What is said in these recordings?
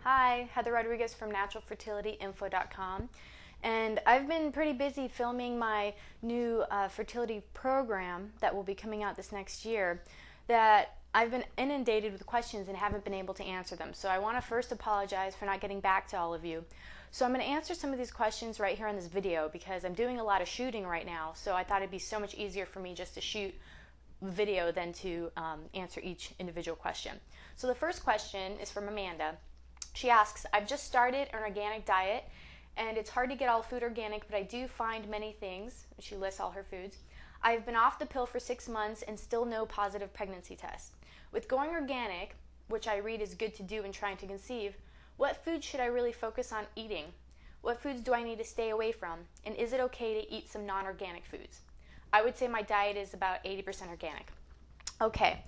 Hi, Heather Rodriguez from naturalfertilityinfo.com, and I've been pretty busy filming my new fertility program that will be coming out this next year that I've been inundated with questions and haven't been able to answer them. So I want to first apologize for not getting back to all of you. So I'm going to answer some of these questions right here on this video because I'm doing a lot of shooting right now, so I thought it'd be so much easier for me just to shoot video than to answer each individual question. So the first question is from Amanda. She asks, I've just started an organic diet and it's hard to get all food organic, but I do find many things. She lists all her foods. I've been off the pill for 6 months and still no positive pregnancy test. With going organic, which I read is good to do in trying to conceive, what foods should I really focus on eating? What foods do I need to stay away from? And is it okay to eat some non-organic foods? I would say my diet is about 80% organic. Okay,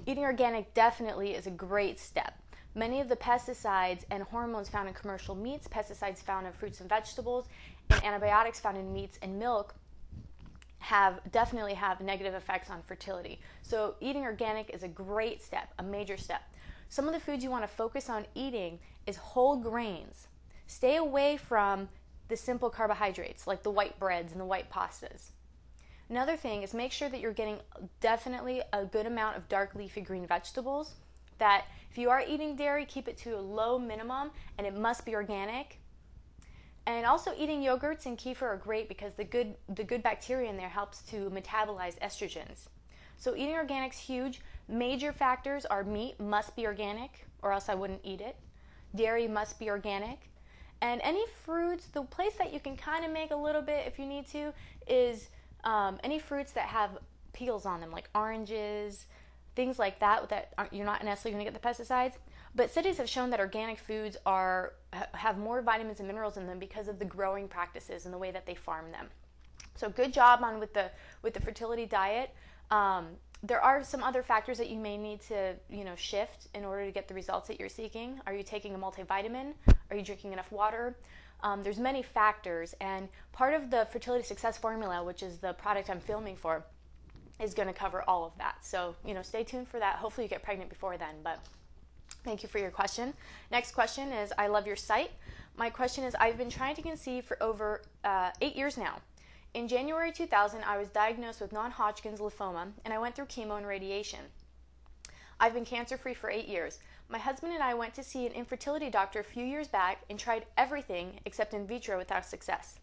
eating organic definitely is a great step. Many of the pesticides and hormones found in commercial meats, pesticides found in fruits and vegetables, and antibiotics found in meats and milk definitely have negative effects on fertility. So eating organic is a great step, a major step. Some of the foods you want to focus on eating is whole grains. Stay away from the simple carbohydrates like the white breads and the white pastas. Another thing is make sure that you're getting definitely a good amount of dark leafy green vegetables. That if you are eating dairy, keep it to a low minimum and it must be organic. And also eating yogurts and kefir are great because the good bacteria in there helps to metabolize estrogens. So eating organic is huge. Major factors are meat must be organic or else I wouldn't eat it. Dairy must be organic. And any fruits, the place that you can kind of make a little bit if you need to is any fruits that have peels on them like oranges, things like that you're not necessarily going to get the pesticides. But studies have shown that organic foods have more vitamins and minerals in them because of the growing practices and the way that they farm them. So good job on with the fertility diet. There are some other factors that you may need to shift in order to get the results that you're seeking. Are you taking a multivitamin? Are you drinking enough water? There's many factors, and part of the fertility success formula, which is the product I'm filming for, is going to cover all of that. So, stay tuned for that. Hopefully you get pregnant before then, but thank you for your question. Next question is, I love your site. My question is, I've been trying to conceive for over 8 years now. In January 2000, I was diagnosed with non-Hodgkin's lymphoma, and I went through chemo and radiation. I've been cancer-free for 8 years. My husband and I went to see an infertility doctor a few years back and tried everything except in vitro without success.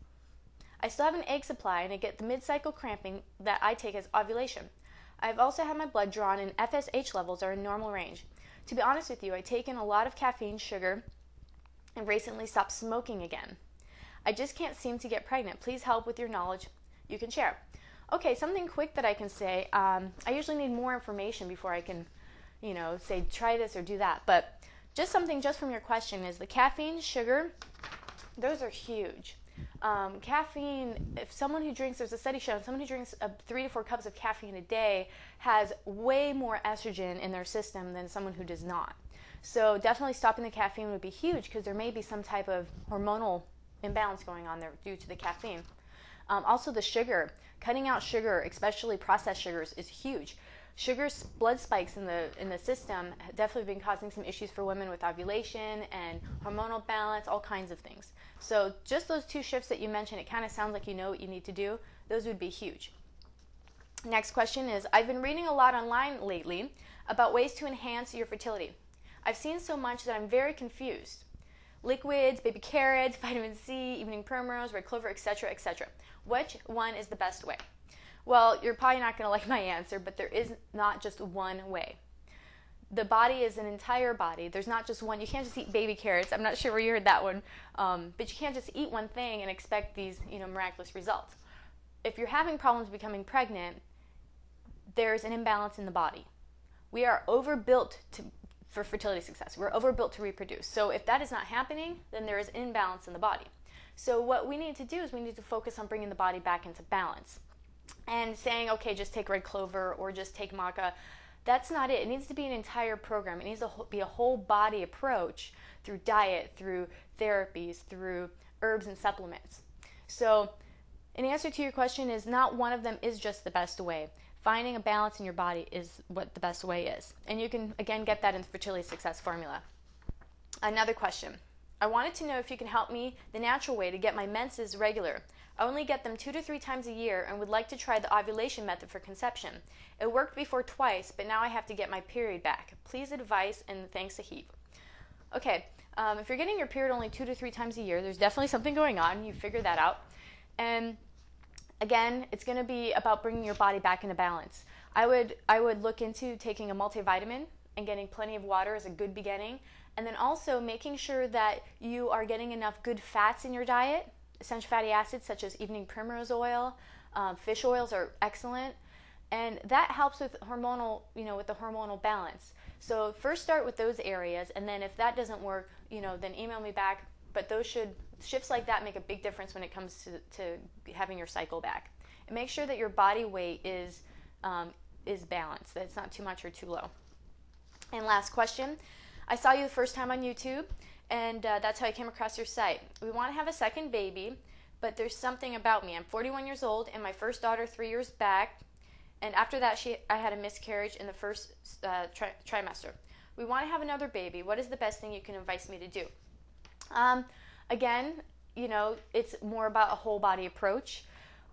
I still have an egg supply and I get the mid-cycle cramping that I take as ovulation. I've also had my blood drawn and FSH levels are in normal range. To be honest with you, I take in a lot of caffeine, sugar, and recently stopped smoking again. I just can't seem to get pregnant. Please help with your knowledge you can share. Okay, something quick that I can say. I usually need more information before I can, say try this or do that. But just something just from your question is the caffeine, sugar, those are huge. Caffeine, if someone who drinks, there's a study showing someone who drinks 3 to 4 cups of caffeine a day has way more estrogen in their system than someone who does not. So definitely stopping the caffeine would be huge because there may be some type of hormonal imbalance going on there due to the caffeine. Also the sugar, cutting out sugar, especially processed sugars, is huge. Sugar blood spikes in the system have definitely been causing some issues for women with ovulation and hormonal balance, all kinds of things. So just those 2 shifts that you mentioned, it kind of sounds like you know what you need to do. Those would be huge. Next question is, I've been reading a lot online lately about ways to enhance your fertility. I've seen so much that I'm very confused. Liquids, baby carrots, vitamin C, evening primrose, red clover, etc., etc. Which one is the best way? Well, you're probably not going to like my answer, but there is not just one way. The body is an entire body. There's not just one. You can't just eat baby carrots. I'm not sure where you heard that one. But you can't just eat one thing and expect these, miraculous results. If you're having problems becoming pregnant, there's an imbalance in the body. We are overbuilt for fertility success. We're overbuilt to reproduce. So if that is not happening, then there is an imbalance in the body. So what we need to do is we need to focus on bringing the body back into balance. And saying, okay, just take red clover or just take maca, that's not it. It needs to be an entire program. It needs to be a whole body approach through diet, through therapies, through herbs and supplements. So an answer to your question is not one of them is just the best way. Finding a balance in your body is what the best way is. And you can, again, get that in the Fertility Success Formula. Another question. I wanted to know if you can help me the natural way to get my menses regular. I only get them 2 to 3 times a year and would like to try the ovulation method for conception. It worked before twice, but now I have to get my period back. Please advice, and thanks a heap. Okay, if you're getting your period only 2 to 3 times a year, there's definitely something going on. You figure that out. And again, it's going to be about bringing your body back into balance. I would look into taking a multivitamin and getting plenty of water as a good beginning. And then also making sure that you are getting enough good fats in your diet. Essential fatty acids such as evening primrose oil, fish oils are excellent. And that helps with hormonal, with the hormonal balance. So first start with those areas, and then if that doesn't work, then email me back. But shifts like that make a big difference when it comes to having your cycle back. And make sure that your body weight is balanced, that it's not too much or too low. And last question. I saw you the first time on YouTube, and that's how I came across your site. We want to have a second baby, but there's something about me. I'm 41 years old, and my first daughter 3 years back, and after that I had a miscarriage in the first trimester. We want to have another baby. What is the best thing you can advise me to do? Again, it's more about a whole body approach.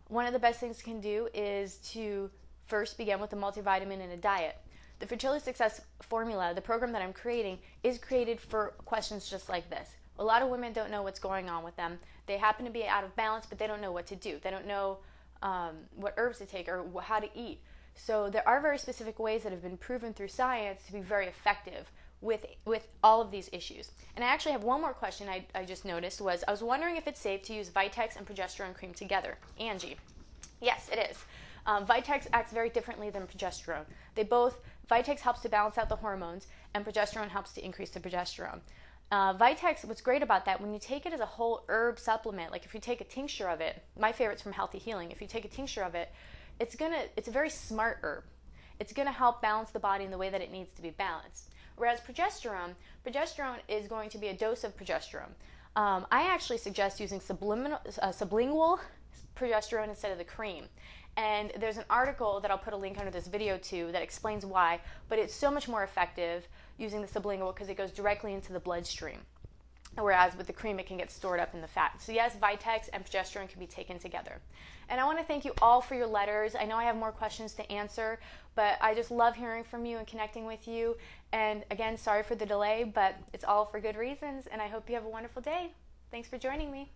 One of the best things you can do is to first begin with a multivitamin and a diet. The Fertility Success Formula, the program that I'm creating, is created for questions just like this. A lot of women don't know what's going on with them. They happen to be out of balance, but they don't know what to do. They don't know what herbs to take or how to eat. So there are very specific ways that have been proven through science to be very effective with all of these issues. And I actually have one more question I just noticed was, I was wondering if it's safe to use Vitex and progesterone cream together. Angie. Yes, it is. Vitex acts very differently than progesterone. Vitex helps to balance out the hormones, and progesterone helps to increase the progesterone. Vitex, what's great about that, when you take it as a whole herb supplement, like if you take a tincture of it, my favorite's from Healthy Healing, if you take a tincture of it, it's a very smart herb. It's going to help balance the body in the way that it needs to be balanced. Whereas progesterone is going to be a dose of progesterone. I actually suggest using sublingual progesterone instead of the cream. And there's an article that I'll put a link under this video to that explains why, but it's so much more effective using the sublingual because it goes directly into the bloodstream. Whereas with the cream, it can get stored up in the fat. So yes, Vitex and progesterone can be taken together. And I want to thank you all for your letters. I know I have more questions to answer, but I just love hearing from you and connecting with you. And again, sorry for the delay, but it's all for good reasons, and I hope you have a wonderful day. Thanks for joining me.